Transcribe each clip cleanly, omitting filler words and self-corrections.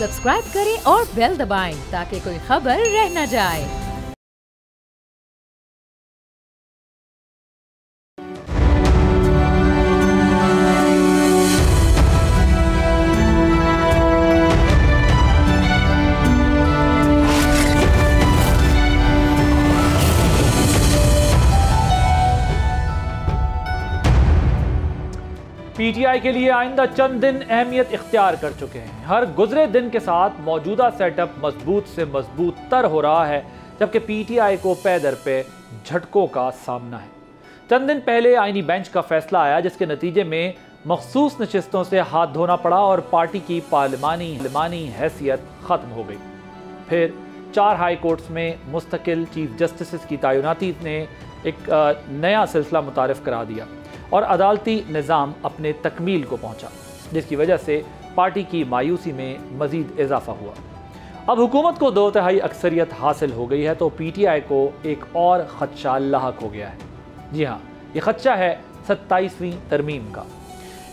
Subscribe करें और bell दबाएं ताकि कोई खबर रह न जाए। पीटीआई के लिए आइंदा चंद दिन अहमियत इख्तियार कर चुके हैं। हर गुजरे दिन के साथ मौजूदा सेटअप मजबूत से मजबूत तर हो रहा है, जबकि पीटीआई को पे दर पे झटकों का सामना है। चंद दिन पहले आईनी बेंच का फैसला आया, जिसके नतीजे में मखसूस नशिस्तों से हाथ धोना पड़ा और पार्टी की पार्लिमानी हैसियत खत्म हो गई। फिर 4 हाई कोर्ट्स में मुस्तकिल चीफ जस्टिस की तैनाती ने एक नया सिलसिला मुतारिफ करा दिया और अदालती निज़ाम अपने तकमील को पहुंचा, जिसकी वजह से पार्टी की मायूसी में मजीद इजाफा हुआ। अब हुकूमत को 2/3 अक्सरियत हासिल हो गई है, तो पीटीआई को एक और खदशा लाहक हो गया है। जी हाँ, ये खदशा है 27वीं तरमीम का।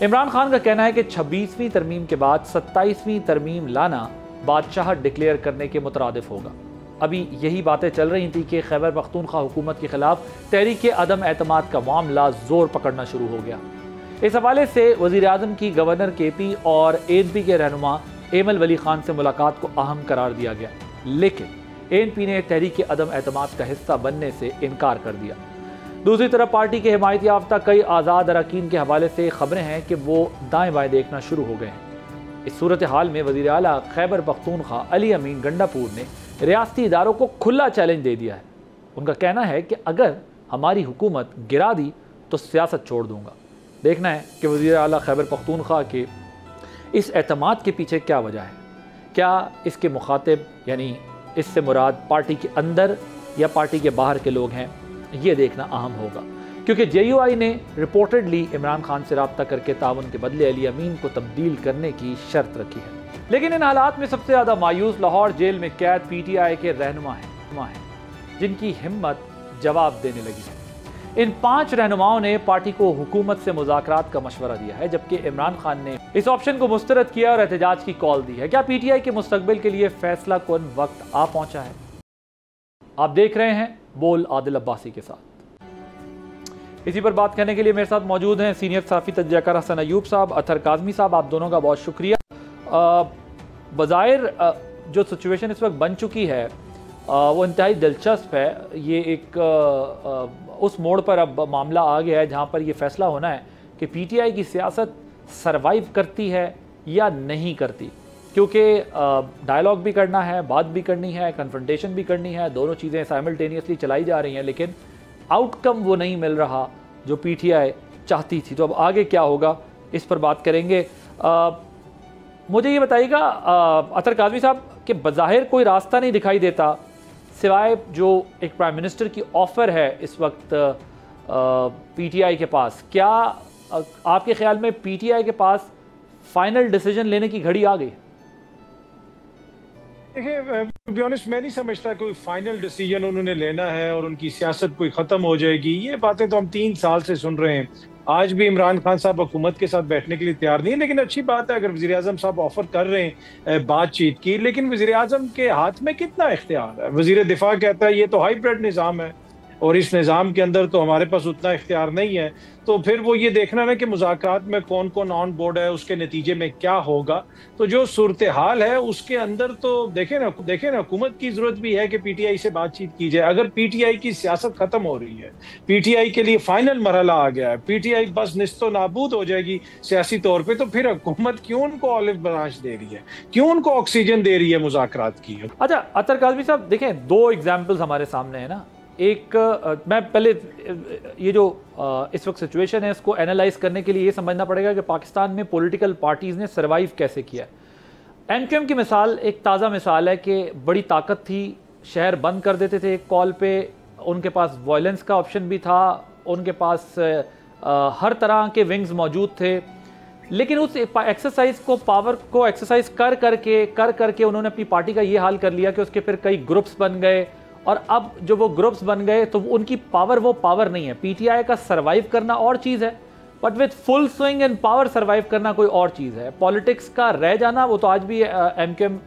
इमरान खान का कहना है कि 26वीं तरमीम के बाद 27वीं तरमीम लाना बादशाहत डिक्लेयर करने के मुतरादिफ होगा। अभी यही बातें चल रही थी कि खैबर पख्तूनख्वा हुकूमत के खिलाफ तहरीक अदम एतमाद का मामला जोर पकड़ना शुरू हो गया। इस हवाले से वज़ीर आज़म की गवर्नर केपी और एएनपी के रहनुमा एमल वली खान से मुलाकात को अहम करार दिया गया, लेकिन एएनपी ने तहरीक अदम एतमाद का हिस्सा बनने से इनकार कर दिया। दूसरी तरफ पार्टी के हिमायत याफ्ता कई आज़ाद अरकान के हवाले से खबरें हैं कि वो दाएँ बाएँ देखना शुरू हो गए हैं। इस सूरत हाल में वज़ीर आला खैबर पख्तूनख्वा अली अमीन गंडापुर ने रियासती इदारों को खुला चैलेंज दे दिया है। उनका कहना है कि अगर हमारी हुकूमत गिरा दी तो सियासत छोड़ दूंगा। देखना है कि वज़ीर आला खैबर पख्तूनख्वा के इस एतमाद के पीछे क्या वजह है। क्या इसके मुखातिब यानी इससे मुराद पार्टी के अंदर या पार्टी के बाहर के लोग हैं, ये देखना अहम होगा, क्योंकि JUI ने रिपोर्टेडली इमरान खान से रब्ता करके ताउन के बदले अली अमीन को तब्दील करने की शर्त रखी है। लेकिन इन हालात में सबसे ज़्यादा मायूस लाहौर जेल में कैद पीटीआई के रहनुमा हैं, जिनकी हिम्मत जवाब देने लगी है। इन 5 रहनुमाओं ने पार्टी को हुकूमत से मुज़ाकरात का मशवरा दिया है, जबकि इमरान खान ने इस ऑप्शन को मुस्तरद किया और एहतजाज की कॉल दी है। क्या पीटीआई के मुस्तकबिल के लिए फैसला कुन वक्त आ पहुंचा है? आप देख रहे हैं बोल आदिल अब्बासी के साथ। इसी पर बात करने के लिए मेरे साथ मौजूद हैं सीनियर सहाफ़ी तजज़ियाकार हसन अयूब साहब, अतर काज़मी साहब। आप दोनों का बहुत शुक्रिया। बज़ाहिर जो सिचुएशन इस वक्त बन चुकी है वो इंतहाई दिलचस्प है। ये एक उस मोड़ पर अब मामला आ गया है जहाँ पर ये फैसला होना है कि पीटीआई की सियासत सरवाइव करती है या नहीं करती, क्योंकि डायलॉग भी करना है, बात भी करनी है, कन्फ्रंटेशन भी करनी है, दोनों चीज़ें साइमल्टेनियसली चलाई जा रही हैं, लेकिन आउटकम वो नहीं मिल रहा जो पीटीआई चाहती थी। तो अब आगे क्या होगा, इस पर बात करेंगे। मुझे ये बताइएगा अतर काज़मी साहब कि बज़ाहिर कोई रास्ता नहीं दिखाई देता सिवाय जो एक प्राइम मिनिस्टर की ऑफ़र है इस वक्त पीटीआई के पास। क्या आपके ख्याल में पीटीआई के पास फाइनल डिसीजन लेने की घड़ी आ गई? देखिए, टू बी ऑनेस्ट मैं नहीं समझता कोई फाइनल डिसीजन उन्होंने लेना है और उनकी सियासत कोई ख़त्म हो जाएगी। ये बातें तो हम 3 साल से सुन रहे हैं। आज भी इमरान खान साहब हुकूमत के साथ बैठने के लिए तैयार नहीं है, लेकिन अच्छी बात है अगर वज़ीर आज़म साहब ऑफर कर रहे हैं बातचीत की, लेकिन वज़ीर आज़म के हाथ में कितना इख्तियार है? वज़ीर दिफा कहता है ये तो हाइब्रिड निज़ाम है और इस निज़ाम के अंदर तो हमारे पास उतना इख्तियार नहीं है। तो फिर वो ये देखना ना कि मुज़ाकरात में कौन कौन ऑन बोर्ड है, उसके नतीजे में क्या होगा। तो जो सूरत हाल है उसके अंदर तो देखें ना हुकूमत की ज़रूरत भी है कि पीटीआई से बातचीत की जाए। अगर पीटीआई की सियासत ख़त्म हो रही है, पीटीआई के लिए फाइनल मरहला आ गया है, पीटीआई बस निस्तो नाबूद हो जाएगी सियासी तौर पर, तो फिर हुकूमत क्यों उनको ऑलिव ब्रांच दे रही है, क्यों उनको ऑक्सीजन दे रही है मुज़ाकरात की? अच्छा अतर काज़मी साहब, देखें 2 एग्जाम्पल्स हमारे सामने है ना। एक मैं पहले ये जो इस वक्त सिचुएशन है इसको एनालाइज करने के लिए ये समझना पड़ेगा कि पाकिस्तान में पॉलिटिकल पार्टीज़ ने सरवाइव कैसे किया। एमक्यूएम की मिसाल एक ताज़ा मिसाल है कि बड़ी ताकत थी, शहर बंद कर देते थे एक कॉल पे, उनके पास वायलेंस का ऑप्शन भी था, उनके पास हर तरह के विंग्स मौजूद थे, लेकिन उस एक्सरसाइज को पावर को एक्सरसाइज कर करके उन्होंने अपनी पार्टी का ये हाल कर लिया कि उसके फिर कई ग्रुप्स बन गए, और अब जो वो ग्रुप्स बन गए तो उनकी पावर वो पावर नहीं है। पीटीआई का सरवाइव करना और चीज़ है, but with full swing and power survive करना कोई और चीज़ है। पॉलिटिक्स का रह जाना वो तो आज भी एमक्यूएम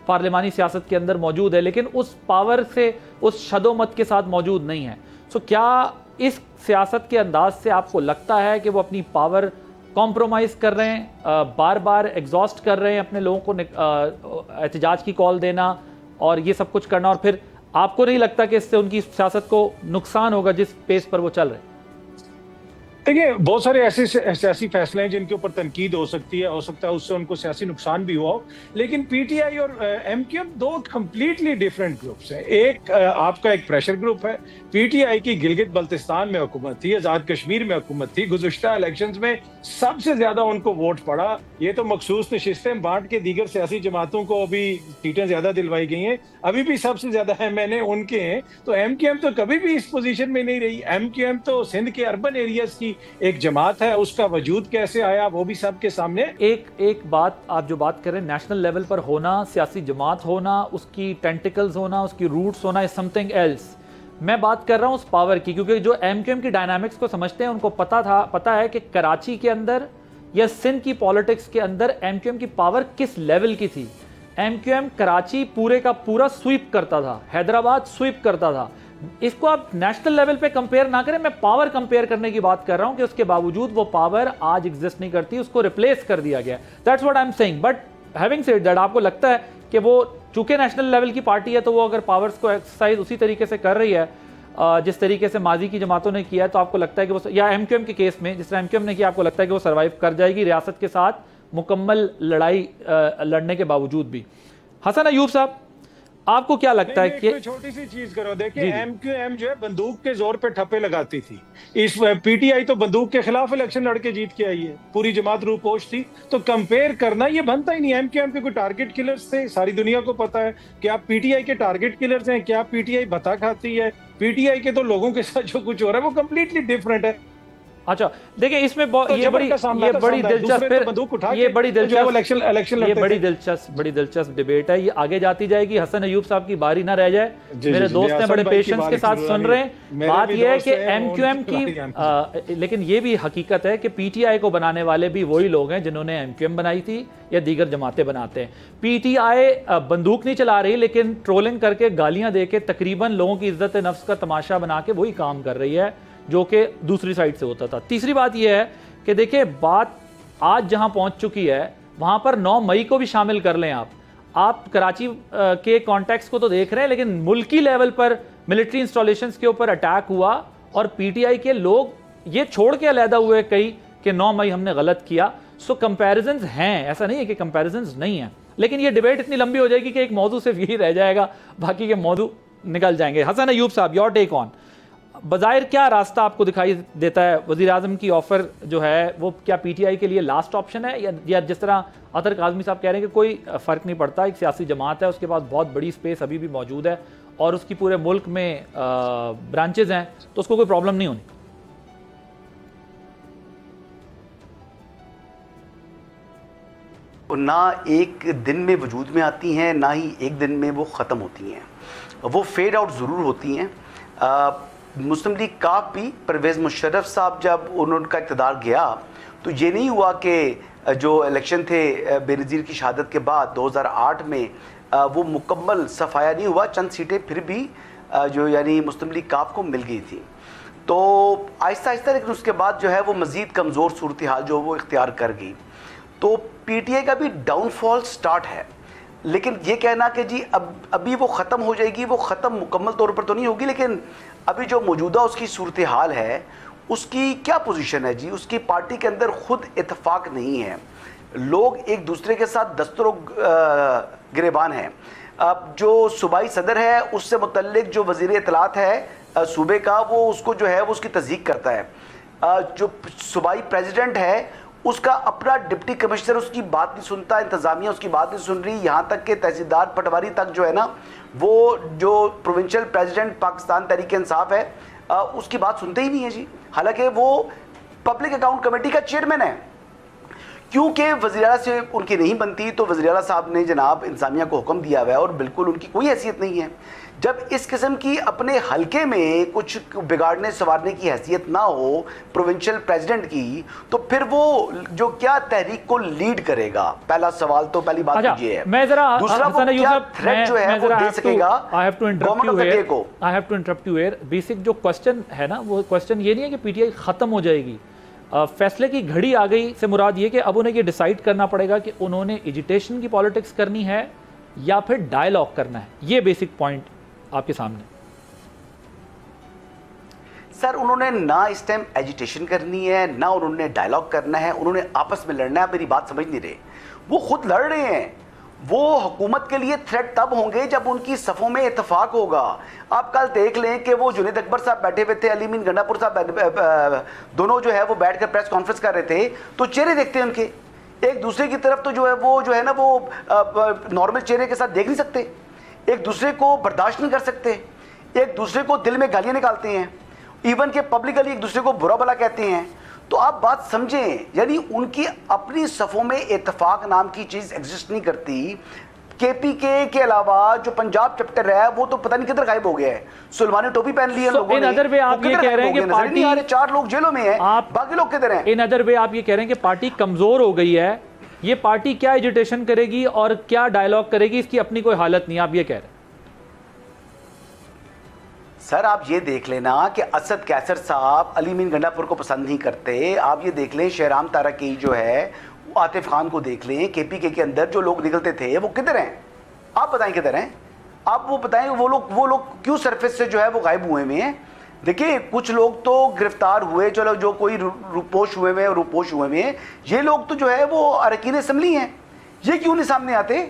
पार्लिमानी सियासत के अंदर मौजूद है, लेकिन उस पावर से, उस शदोमत के साथ मौजूद नहीं है। सो क्या इस सियासत के अंदाज से आपको लगता है कि वो अपनी पावर कॉम्प्रोमाइज़ कर रहे हैं, बार बार एग्जॉस्ट कर रहे हैं अपने लोगों को एहतजाज की कॉल देना और ये सब कुछ करना, और फिर आपको नहीं लगता कि इससे उनकी सियासत को नुकसान होगा जिस पेस पर वो चल रहे हैं? देखिए, बहुत सारे ऐसे सियासी फैसले हैं जिनके ऊपर तनकीद हो सकती है, हो सकता है उससे उनको सियासी नुकसान भी हुआ हो, लेकिन पीटीआई और एमक्यूएम दो कंप्लीटली डिफरेंट ग्रुप्स हैं। एक आपका एक प्रेशर ग्रुप है। पीटीआई की गिलगित बल्तिस्तान में हुकूमत थी, आजाद कश्मीर में हुकूमत थी, गुज़श्ता इलेक्शंस में सबसे ज्यादा उनको वोट पड़ा। ये तो मखसूस नशिस्तें बांट के दीगर सियासी जमातों को अभी सीटें ज्यादा दिलवाई गई हैं, अभी भी सबसे ज्यादा एमएनए उनके हैं। तो एमक्यूएम तो कभी भी इस पोजीशन में नहीं रही। एमक्यूएम तो सिंध के अर्बन एरियाज की एक जमात है, उसका वजूद कैसे आया वो भी सबके सामने। एक बात आप जो बात कर रहे हैं, नेशनल लेवल पर होना, सियासी जमात होना, उसकी टेंटिकल्स होना, उसकी रूट्स होना इज समथिंग एल्स। मैं बात कर रहा हूं उस पावर की, क्योंकि जो एमक्यूएम की डायनामिक्स को समझते हैं उनको पता है कि कराची के अंदर या सिंध की पॉलिटिक्स के अंदर एमक्यूएम की पावर किस लेवल की थी। एमक्यूएम कराची पूरे का पूरा स्वीप करता था, हैदराबाद स्वीप करता था। इसको आप नेशनल लेवल पे कंपेयर ना करें, मैं पावर कंपेयर करने की बात कर रहा हूं कि उसके बावजूद वो पावर आज एग्जिस्ट नहीं करती, उसको रिप्लेस कर दिया गया। That's what I am saying. But having said that, आपको लगता है कि वो चूंकि नेशनल लेवल की पार्टी है तो वो अगर पावर्स को एक्सरसाइज उसी तरीके से कर रही है जिस तरीके से माजी की जमातों ने किया है, तो आपको लगता है कि वो, या एमक्यूएम के केस में जिस तरह एमक्यूएम ने किया, आपको लगता है कि वो सर्वाइव कर जाएगी रियासत के साथ मुकम्मल लड़ाई लड़ने के बावजूद भी? हसन अयूब साहब, आपको क्या लगता है कि छोटी सी चीज करो, देखिए एमक्यूएम जो है बंदूक के जोर पे ठप्पे लगाती थी, इस पीटीआई तो बंदूक के खिलाफ इलेक्शन लड़के जीत के आई है, पूरी जमात रूपोश थी। तो कंपेयर करना ये बनता ही नहीं। एमक्यूएम के कोई टारगेट किलर्स थे, सारी दुनिया को पता है कि आप पीटीआई के टारगेट किलर्स हैं, क्या पीटीआई बता खाती है। पीटीआई के तो लोगों के साथ जो कुछ हो रहा है वो कंप्लीटली डिफरेंट है। अच्छा देखिए, इसमें तो ये बड़ी दिलचस्प डिबेट है, ये आगे जाती जाएगी। हसन अयूब साहब की बारी ना रह जाए, मेरे दोस्त हैं, बड़े पेशेंस के साथ सुन रहे हैं। बात ये है कि एमक्यूएम की, लेकिन ये भी हकीकत है कि पीटीआई को बनाने वाले भी वही लोग हैं जिन्होंने एमक्यूएम बनाई थी या दीगर जमातें बनाते हैं। पीटीआई बंदूक नहीं चला रही, लेकिन ट्रोलिंग करके, गालियां देके, तकरीबन लोगों की इज्जत नफ्स का तमाशा बना के वही काम कर रही है जो कि दूसरी साइड से होता था। तीसरी बात यह है कि देखिए, बात आज जहां पहुंच चुकी है वहां पर 9 मई को भी शामिल कर लें आप कराची के कॉन्टेक्स्ट को तो देख रहे हैं, लेकिन मुल्की लेवल पर मिलिट्री इंस्टॉलेशंस के ऊपर अटैक हुआ और पीटीआई के लोग ये छोड़ के अलहदा हुए कई कि 9 मई हमने गलत किया। सो कंपैरिजंस हैं, ऐसा नहीं है कि कंपैरिजंस नहीं है, लेकिन ये डिबेट इतनी लंबी हो जाएगी कि एक मौजू सिर्फ यही रह जाएगा, बाकी के मौजू निकल जाएंगे। हसन अयूब साहब, योर टेक ऑन, बज़ाहिर क्या रास्ता आपको दिखाई देता है? वज़ीर आज़म की ऑफ़र जो है वो क्या पीटीआई के लिए लास्ट ऑप्शन है, या जिस तरह अतर काज़मी साहब कह रहे हैं कि कोई फ़र्क नहीं पड़ता, एक सियासी जमात है, उसके पास बहुत बड़ी स्पेस अभी भी मौजूद है और उसकी पूरे मुल्क में ब्रांचेज हैं, तो उसको कोई प्रॉब्लम नहीं होनी? ना एक दिन में वजूद में आती हैं, ना ही एक दिन में वो ख़त्म होती हैं, वो फेड आउट ज़रूर होती हैं। मुस्लिम लीग काफ भी, परवेज़ मुशर्रफ साहब जब उनका इक़्तिदार गया तो ये नहीं हुआ कि जो इलेक्शन थे बेनज़ीर की शहादत के बाद 2008 में वो मुकम्मल सफाया नहीं हुआ, चंद सीटें फिर भी जो यानी मुस्लिम लीग काफ को मिल गई थी। तो आहिस्ता आहिस्ता, लेकिन उसके बाद जो है वो मज़ीद कमज़ोर सूरत हाल जो वो इख्तियार कर गई। तो पीटीआई का भी डाउनफॉल स्टार्ट है, लेकिन ये कहना कि जी अभी वो ख़त्म हो जाएगी, वो ख़त्म मुकम्मल तौर पर तो नहीं होगी, लेकिन अभी जो मौजूदा उसकी सूरत हाल है उसकी क्या पोजीशन है जी? उसकी पार्टी के अंदर खुद इत्तेफाक नहीं है, लोग एक दूसरे के साथ दस्तरों गिरेबान हैं। अब जो सूबाई सदर है उससे मुतल्लिक जो वज़ीर इत्तलात है सूबे का, वो उसको जो है वो उसकी तस्दीक करता है। जो सूबाई प्रेसिडेंट है उसका अपना डिप्टी कमिश्नर उसकी बात नहीं सुनता, इंतज़ामिया उसकी बात नहीं सुन रही, यहाँ तक कि तहसीलदार पटवारी तक जो है ना, वो जो प्रोविंशियल प्रेसिडेंट पाकिस्तान तहरीक इंसाफ है उसकी बात सुनते ही नहीं है जी, हालांकि वो पब्लिक अकाउंट कमेटी का चेयरमैन है। क्योंकि वज़ीर-ए-आला से उनकी नहीं बनती तो वज़ीर-ए-आला साहब ने जनाब इंतज़ामिया को हुक्म दिया हुआ है और बिल्कुल उनकी कोई हैसियत नहीं है। जब इस किस्म की अपने हलके में कुछ बिगाड़ने संवारने की हैसियत ना हो प्रोविंशियल प्रेसिडेंट की, तो फिर वो जो क्या तहरीक को लीड करेगा, पहला सवाल तो पहली बात ये है। मैं जरा दूसरा वो क्या थ्रेट जो है वो दे सकेगा गवर्नमेंट ऑफ द डे को। I have to interrupt you here. Basic जो क्वेश्चन है ना, वो क्वेश्चन ये नहीं है कि पीटीआई खत्म हो जाएगी, फैसले की घड़ी आ गई से मुराद ये कि अब उन्हें ये डिसाइड करना पड़ेगा कि उन्होंने एजिटेशन की पॉलिटिक्स करनी है या फिर डायलॉग करना है। ये बेसिक पॉइंट आपके सामने। सर उन्होंने ना इस टाइम एजिटेशन करनी है, ना उन्होंने डायलॉग करना है, उन्होंने आपस में लड़ना है। मेरी बात समझ नहीं रहे, वो खुद लड़ रहे हैं। वो हुकूमत के लिए थ्रेट तब होंगे जब उनकी सफ़ों में इत्तेफाक होगा। आप कल देख लें कि वो जुनैद अकबर साहब बैठे हुए थे, अली अमीन गंडापुर साहब दोनों जो है वो बैठकर प्रेस कॉन्फ्रेंस कर रहे थे, तो चेहरे देखते हैं उनके एक दूसरे की तरफ, तो जो है ना वो नॉर्मल चेहरे के साथ देख नहीं सकते, एक दूसरे को बर्दाश्त नहीं कर सकते, एक दूसरे को दिल में गालियाँ निकालते हैं, इवन के पब्लिकली एक दूसरे को बुरा भला कहते हैं। तो आप बात समझें, यानी उनकी अपनी सफ़ों में इत्तेफाक नाम की चीज़ एग्जिस्ट नहीं करती। केपीके के अलावा जो पंजाब चैप्टर है वो तो पता नहीं किधर गायब हो गया है। सुलेमानी टोपी पहन ली है लोगों ने। आप ये कह रहे हैं कि पार्टी 4 लोग जेलों में हैं, बाकी लोग किधर हैं? इन अदर वे आप ये कह रहे हैं कि पार्टी कमज़ोर हो गई है, ये पार्टी क्या एजिटेशन करेगी और क्या डायलॉग करेगी इसकी अपनी कोई हालत नहीं, आप ये कह रहे हैं? सर आप ये देख लेना कि असद कैसर साहब अली अमीन गंडापुर को पसंद नहीं करते। आप ये देख लें शहराम तारकी जो है, आतिफ खान को देख लें, केपीके के अंदर जो लोग निकलते थे वो किधर हैं? आप बताएं किधर हैं? आप वो बताएं वो लोग क्यों सरफेस से जो है वो गायब हुए हैं? देखिए कुछ लोग तो गिरफ्तार हुए, चलो जो कोई रूपोश हुए हैं, रूपोश हुए हैं, ये लोग तो जो है वो अरकान असम्बली हैं, ये क्यों नहीं सामने आते?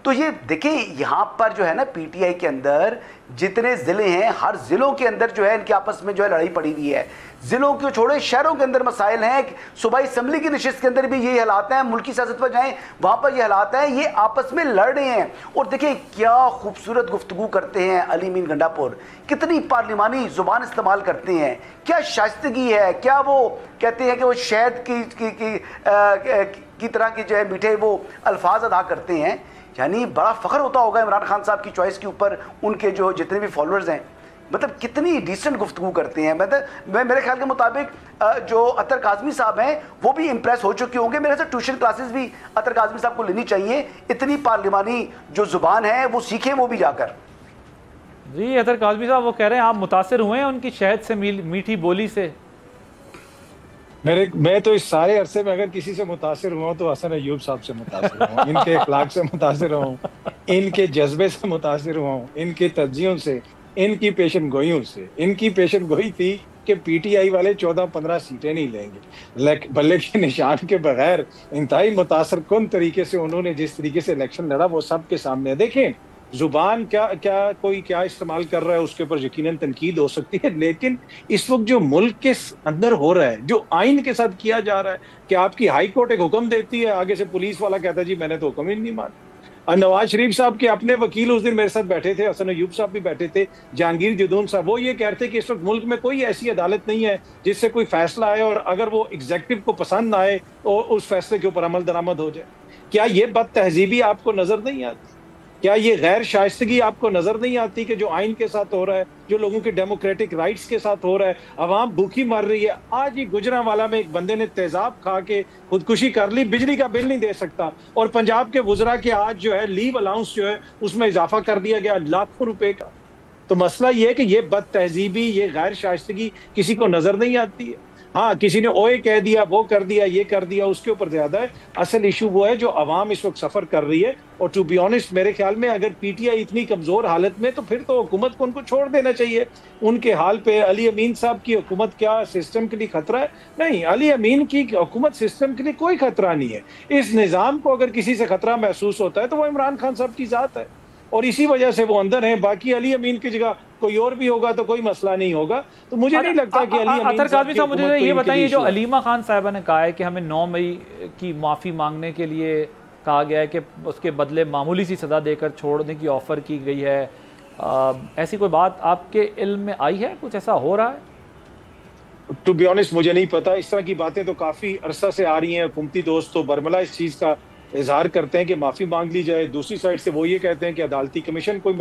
तो ये देखिए यहाँ पर जो है ना पीटीआई के अंदर जितने ज़िले हैं, हर ज़िलों के अंदर जो है इनके आपस में जो है लड़ाई पड़ी हुई है। ज़िलों को छोड़े शहरों के अंदर मसाइल हैं, सूबाई असम्बली की नशिस्त के अंदर भी ये हालात हैं, मुल्की सियासत पर जाएँ वहाँ पर ये हालात हैं, ये आपस में लड़ रहे हैं। और देखिए क्या खूबसूरत गुफ्तगू करते हैं अली अमीन गंडापुर, कितनी पार्लिमानी ज़ुबान इस्तेमाल करते हैं, क्या शाइस्तगी है, क्या वो कहते हैं कि वो शहद की तरह के जो है मीठे वो अल्फाज अदा करते हैं। यानी बड़ा फ़ख्र होता होगा इमरान खान साहब की चॉइस के ऊपर, उनके जो जितने भी फॉलोअर्स हैं, मतलब कितनी डिसेंट गुफ्तगू करते हैं। मैं मेरे ख्याल के मुताबिक जो अतर काज़मी साहब हैं वो भी इम्प्रेस हो चुके होंगे। मेरे से ट्यूशन क्लासेस भी अतर काज़मी साहब को लेनी चाहिए, इतनी पार्लिमानी जो ज़ुबान है वो सीखें वो भी जाकर। जी अतर काज़मी साहब वो कह रहे हैं आप मुतासिर हुए हैं उनकी शहद से मीठी बोली से? मैं तो इस सारे अरसे में अगर किसी से मुतासिर हुआ तो हसन अय्यूब साहब से मुतासिर हुआ, इनके अखलाक से मुतासिर हुआ, इनके जज्बे से मुतासिर हुआ, इनके तर्जीहों से, इनकी पेशन गोइयों से। इनकी पेशन गोई थी कि पीटीआई वाले 14-15 सीटें नहीं लेंगे, बल्ले के निशान के बगैर इंतहाई मुतासर कुन तरीके से उन्होंने जिस तरीके से इलेक्शन लड़ा वो सबके सामने। देखें जुबान कोई क्या इस्तेमाल कर रहा है उसके ऊपर यकीनन तनकीद हो सकती है, लेकिन इस वक्त जो मुल्क के अंदर हो रहा है, जो आइन के साथ किया जा रहा है कि आपकी हाई कोर्ट एक हुक्म देती है, आगे से पुलिस वाला कहता है जी मैंने तो हुक्म ही नहीं माना। नवाज शरीफ साहब के अपने वकील उस दिन मेरे साथ बैठे थे, हसन अय्यूब साहब भी बैठे थे, जहांगीर जदून साहब, वो ये कहते कि इस वक्त मुल्क में कोई ऐसी अदालत नहीं है जिससे कोई फैसला आए और अगर वो एग्जेक्टिव को पसंद आए और उस फैसले के ऊपर अमल दरामद हो जाए। क्या ये बद तहजीबी आपको नजर नहीं आती? क्या ये गैर शाइस्तगी आपको नजर नहीं आती कि जो आइन के साथ हो रहा है, जो लोगों के डेमोक्रेटिक राइट्स के साथ हो रहा है, अवाम भूखी मर रही है। आज ही गुजरांवाला में एक बंदे ने तेजाब खा के खुदकुशी कर ली, बिजली का बिल नहीं दे सकता, और पंजाब के वुजरा के आज जो है लीव अलाउंस जो है उसमें इजाफा कर दिया गया लाखों रुपए का। तो मसला ये है कि ये बद तहजीबी, ये गैर शाइस्तगी किसी को नजर नहीं आती है। हाँ, किसी ने ओए कह दिया, वो कर दिया, ये कर दिया, उसके ऊपर ज्यादा है। असल इशू वो है जो अवाम इस वक्त सफर कर रही है। और टू बी ऑनेस्ट मेरे ख्याल में अगर पीटीआई इतनी कमजोर हालत में, तो फिर तो हुकूमत को उनको छोड़ देना चाहिए उनके हाल पे। अली अमीन साहब की हुकूमत क्या सिस्टम के लिए खतरा है? नहीं, अली अमीन की हुकूमत सिस्टम के लिए कोई खतरा नहीं है। इस निज़ाम को अगर किसी से खतरा महसूस होता है तो वो इमरान खान साहब की जात है और इसी वजह से वो अंदर हैं। बाकी अली अमीन की जगह कोई और भी होगा तो कोई मसला नहीं होगा। तो मुझे नहीं लगता कि अली अमीन अतर काज़मी साहब मुझे ये बताइए, जो अलीमा खान साहिबा ने कहा है कि हमें 9 मई की माफ़ी मांगने के लिए कहा गया है कि उसके बदले मामूली सी सज़ा देकर छोड़ने की ऑफ़र की गई है, ऐसी कोई बात आपके इल्म में आई है? कुछ ऐसा हो रहा है? टू बी ऑनेस्ट मुझे नहीं पता, इस तरह की बातें तो काफी अरसा से आ रही हैं। हुकूमती दोस्त तो बरमला इस चीज का इजहार करते हैं कि माफी मांग ली जाए, दूसरी साइड से वो ये कहते हैं कि अदालती कमीशन कोई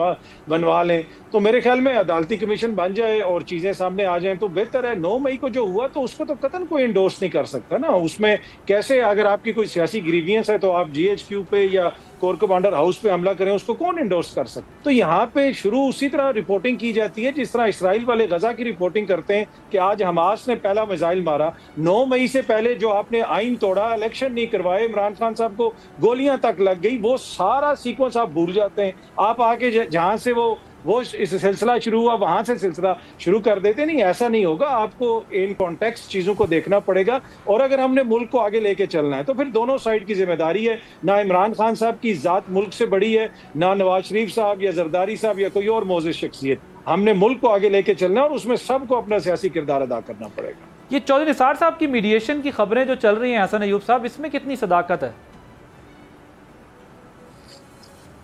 बनवा लें। तो मेरे ख्याल में अदालती कमीशन बन जाए और चीजें सामने आ जाएं तो बेहतर है। 9 मई को जो हुआ तो उसको तो कतन कोई इंडोर्स नहीं कर सकता ना। उसमें कैसे, अगर आपकी कोई सियासी ग्रीवियंस है तो आप GHQ पे या कोर कमांडर हाउस पे हमला करें, उसको कौन इंडोर्स कर सकता? तो यहाँ पे शुरू उसी तरह रिपोर्टिंग की जाती है जिस तरह इसराइल वाले गजा की रिपोर्टिंग करते हैं कि आज हमास ने पहला मिसाइल मारा। 9 मई से पहले जो आपने आइन तोड़ा, इलेक्शन नहीं करवाए, इमरान खान साहब को गोलियां तक लग गई, वो सारा सीक्वेंस आप भूल जाते हैं। आप आके जहां से वो इस सिलसिला शुरू हुआ वहां से सिलसिला शुरू कर देते। नहीं, ऐसा नहीं होगा। आपको इन कॉन्टेक्स्ट चीजों को देखना पड़ेगा। और अगर हमने मुल्क को आगे लेके चलना है तो फिर दोनों साइड की जिम्मेदारी है। ना इमरान खान साहब की जात मुल्क से बड़ी है, ना नवाज शरीफ साहब या जरदारी साहब या कोई और मोअज़्ज़ज़ शख्सियत। हमने मुल्क को आगे लेके चलना है और उसमें सबको अपना सियासी किरदार अदा करना पड़ेगा। ये चौधरी निसार साहब की मीडिएशन की खबरें जो चल रही हैं हसन अयूब साहब, इसमें कितनी सदाकत है?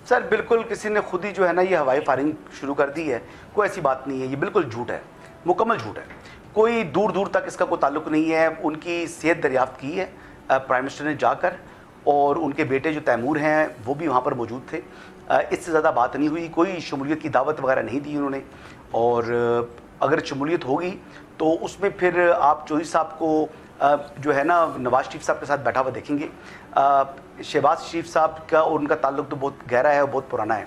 सर बिल्कुल, किसी ने खुद ही जो है ना ये हवाई फायरिंग शुरू कर दी है। कोई ऐसी बात नहीं है, ये बिल्कुल झूठ है, मुकम्मल झूठ है। कोई दूर दूर तक इसका कोई ताल्लुक नहीं है। उनकी सेहत दरियाफ्त की है प्राइम मिनिस्टर ने जाकर, और उनके बेटे जो तैमूर हैं वो भी वहाँ पर मौजूद थे। इससे ज़्यादा बात नहीं हुई, कोई शमूलियत की दावत वगैरह नहीं दी उन्होंने। और अगर शमूलियत होगी तो उसमें फिर आप चौधरी साहब को जो है ना नवाज शरीफ साहब के साथ बैठा हुआ देखेंगे। शहबाज शरीफ साहब का और उनका ताल्लुक तो बहुत गहरा है और बहुत पुराना है।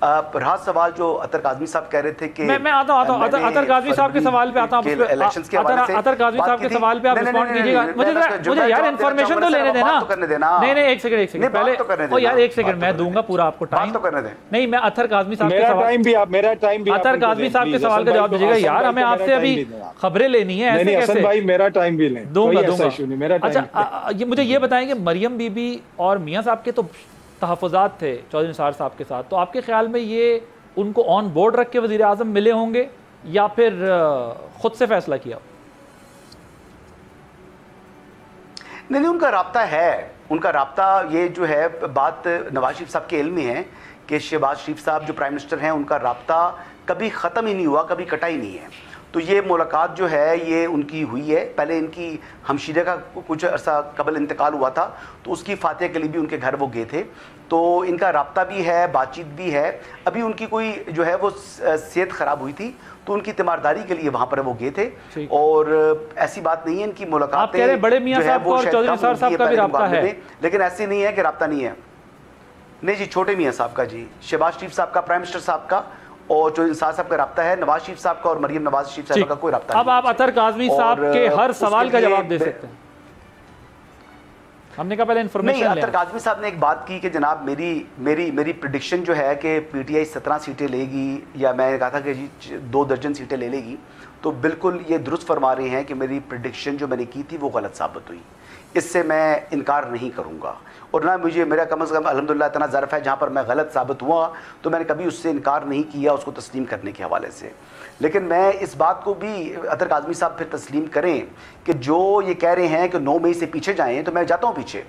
रहा सवाल जो अतर काज़मी साहब कह रहे थे कि मैं आता हूं अतर काज़मी साहब के सवाल पे आता हूं। इलेक्शंस के हवाले से अतर काज़मी साहब के सवाल पे आप रिस्पॉन्ड कीजिएगा। मुझे यार इन्फॉर्मेशन तो लेने देना। नहीं एक सेकंड पहले। ओ यार एक सेकंड, मैं दूंगा पूरा आपको टाइम तो करने दें। नहीं, मैं अतर काज़मी साहब के सवाल, मेरा टाइम भी अतर काज़मी साहब के सवाल का जवाब दीजिएगा। यार हमें आपसे अभी खबरें लेनी है, ऐसे कैसे? भाई मेरा टाइम भी लें, दूंगा। अच्छा, ये मुझे ये बताएं कि मरियम बीबी और मियां साहब के तो तहफ़्फ़ुज़ात थे चौधरी निसार साहब के साथ, तो आपके ख्याल में ये उनको ऑन बोर्ड रख के वज़ीर आज़म मिले होंगे या फिर खुद से फैसला किया? नहीं, उनका राब्ता है। उनका राब्ता ये जो है बात नवाज शरीफ साहब के इल्म में है कि शहबाज शरीफ साहब जो प्राइम मिनिस्टर हैं उनका राब्ता कभी ख़त्म ही नहीं हुआ, कभी कटा ही नहीं है। तो ये मुलाकात जो है ये उनकी हुई है। पहले इनकी हमशीरे का कुछ अर्सा कबल इंतकाल हुआ था तो उसकी फातिहा के लिए भी उनके घर वो गए थे। तो इनका राब्ता भी है, बातचीत भी है। अभी उनकी कोई जो है वो सेहत ख़राब हुई थी तो उनकी तीमारदारी के लिए वहाँ पर वो गए थे। और ऐसी बात नहीं है इनकी मुलाकात बड़े मियां साहब और चौधरी निसार साहब का भी राब्ता है, लेकिन ऐसी नहीं है कि राब्ता नहीं है। नहीं जी, छोटे मियाँ साहब का जी, शहबाज शरीफ साहब का, प्राइम मिनिस्टर साहब का और चौधरी निसार साहब का राब्ता है। नवाज शरीफ साहब का और मरियम नवाज शरीफ साहब का कोई राब्ता नहीं। अब आप अतर काज़मी साहब के हर सवाल का जवाब दे सकते हैं। हमने कहा पहले इन्फॉर्मेशन नहीं, अतर काज़मी साहब ने एक बात की कि जनाब मेरी प्रेडिक्शन जो है कि PTI 17 सीटें लेगी, या मैंने कहा था कि जी 2 दर्जन सीटें ले लेगी। तो बिल्कुल ये दुरुस्त फरमा रहे हैं कि मेरी प्रेडिक्शन जो मैंने की थी वो गलत साबित हुई। इससे मैं इनकार नहीं करूँगा, और ना मुझे मेरा कम से कम अल्हम्दुलिल्लाह इतना ज़र्फ़ है जहाँ पर मैं गलत साबित हुआ तो मैंने कभी उससे इनकार नहीं किया, उसको तस्लीम करने के हवाले से। लेकिन मैं इस बात को भी अतर काज़मी साहब फिर तस्लीम करें कि जो ये कह रहे हैं कि 9 मई से पीछे जाएँ, तो मैं जाता हूँ पीछे।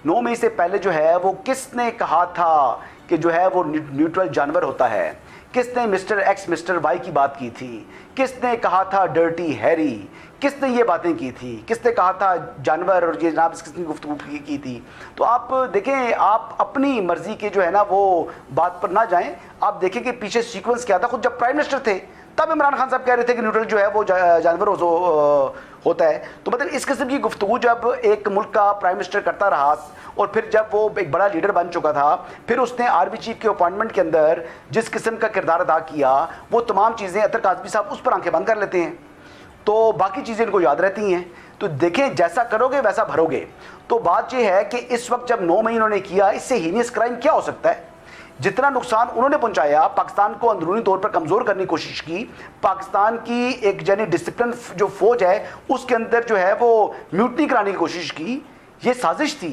9 मई से पहले जो है वो किसने कहा था कि जो है वो न्यूट्रल जानवर होता है? किसने मिस्टर एक्स मिस्टर वाई की बात की थी? किसने कहा था डर्टी हैरी? किसने ये बातें की थी? किसने कहा था जानवर और ये जनाब किसने गुफ्तगू की थी? तो आप देखें, आप अपनी मर्जी के जो है ना वो बात पर ना जाएं। आप देखें कि पीछे सीक्वेंस क्या था। खुद जब प्राइम मिनिस्टर थे तब इमरान खान साहब कह रहे थे कि न्यूट्रल जो है वो जानवर होता है। तो मतलब इस किस्म की गुफ्तगू जब एक मुल्क का प्राइम मिनिस्टर करता रहा और फिर जब वो एक बड़ा लीडर बन चुका था, फिर उसने आर्मी चीफ के अपॉइंटमेंट के अंदर जिस किस्म का किरदार अदा किया, वो तमाम चीज़ें अतर काज़मी साहब उस पर आंखें बंद कर लेते हैं, तो बाकी चीज़ें इनको याद रहती हैं। तो देखें, जैसा करोगे वैसा भरोगे। तो बात यह है कि इस वक्त जब 9 मई उन्होंने किया, इससे हीनियस क्राइम क्या हो सकता है? जितना नुकसान उन्होंने पहुंचाया, पाकिस्तान को अंदरूनी तौर पर कमज़ोर करने की कोशिश की, पाकिस्तान की एक यानी डिसिप्लिन जो फौज है उसके अंदर जो है वो म्यूटनी कराने की कोशिश की, ये साजिश थी।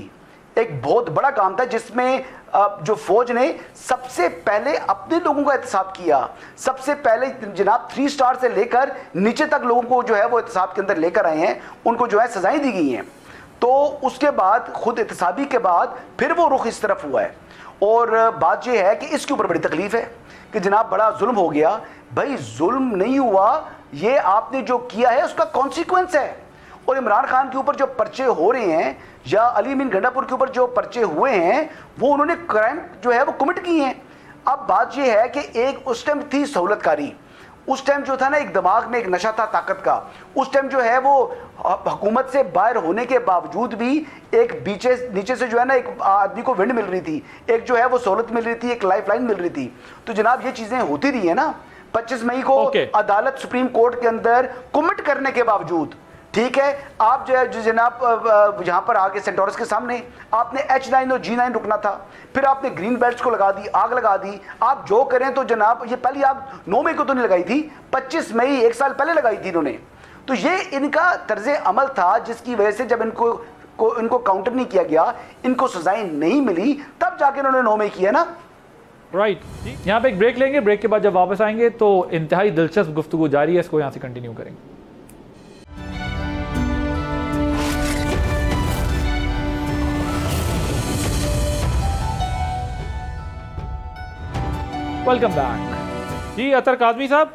एक बहुत बड़ा काम था जिसमें जो फौज ने सबसे पहले अपने लोगों का एहतसाब किया। सबसे पहले जनाब 3 स्टार से लेकर नीचे तक लोगों को जो है वो एहतसाब के अंदर लेकर आए हैं, उनको जो है सजाएं दी गई हैं। तो उसके बाद खुद एहतसाबी के बाद फिर वो रुख इस तरफ हुआ है। और बात यह है कि इसके ऊपर बड़ी तकलीफ है कि जनाब बड़ा जुल्म हो गया। भाई जुल्म नहीं हुआ, ये आपने जो किया है उसका कॉन्सिक्वेंस है। और इमरान खान के ऊपर जो पर्चे हो रहे हैं या अली अमीन गंडापुर के ऊपर जो पर्चे हुए हैं वो उन्होंने क्राइम जो है वो कमिट किए हैं। अब बात ये है कि एक उस टाइम थी सहूलतकारी, उस टाइम जो था ना एक दिमाग में एक नशा था ताकत का, उस टाइम जो है वो हुकूमत से बाहर होने के बावजूद भी एक नीचे से जो है ना एक आदमी को विंड मिल रही थी, एक जो है वो सहूलत मिल रही थी, एक लाइफ लाइन मिल रही थी। तो जनाब ये चीज़ें होती रही है ना। 25 मई को अदालत सुप्रीम कोर्ट के अंदर कमिट करने के बावजूद, ठीक है, आप जो जनाब यहाँ पर आगे सेंटोरस के सामने आपने H9 और G9 रुकना था, फिर आपने ग्रीन बेल्ट को लगा दी, आग लगा दी। आप जो करें तो जनाब ये पहली आग 9 मई को तो नहीं लगाई थी, 25 मई 1 साल पहले लगाई थी इन्होंने। तो ये इनका तर्ज अमल था जिसकी वजह से जब इनको काउंटर नहीं किया गया, इनको सजाएं नहीं मिली, तब जाके इन्होंने 9 मई किया ना। राइट, यहाँ पे एक ब्रेक लेंगे, ब्रेक के बाद जब वापस आएंगे तो इंतहाई दिलचस्प गुफ्तगू जारी है, इसको यहाँ से कंटिन्यू करेंगे। वेलकम बैक जी। अतर काज़मी साहब,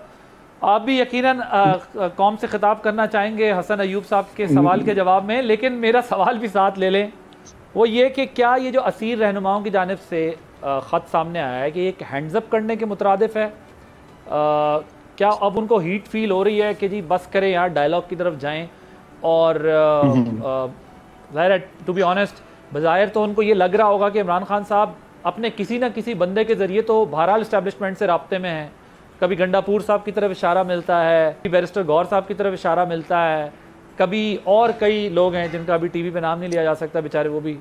आप भी यकीनन कौम से खिताब करना चाहेंगे हसन अयूब साहब के सवाल के जवाब में, लेकिन मेरा सवाल भी साथ ले लें। वो ये कि क्या ये जो असीर रहनुमाओं की जानिब से ख़त सामने आया है कि एक हैंड्स अप करने के मुतरादिफ है, क्या अब उनको हीट फील हो रही है कि जी बस करें यार, डायलॉग की तरफ जाएं? और ज़ाहिर है, टू बी ऑनेस्ट, बज़ाहिर तो उनको ये लग रहा होगा कि इमरान खान साहब अपने किसी न किसी बंदे के ज़रिए तो बहरहाल इस्टेब्लिशमेंट से राब्ते में हैं। कभी गंडापुर साहब की तरफ इशारा मिलता है, कभी बैरिस्टर गौर साहब की तरफ इशारा मिलता है, कभी और कई लोग हैं जिनका अभी टीवी पे नाम नहीं लिया जा सकता, बेचारे वो भी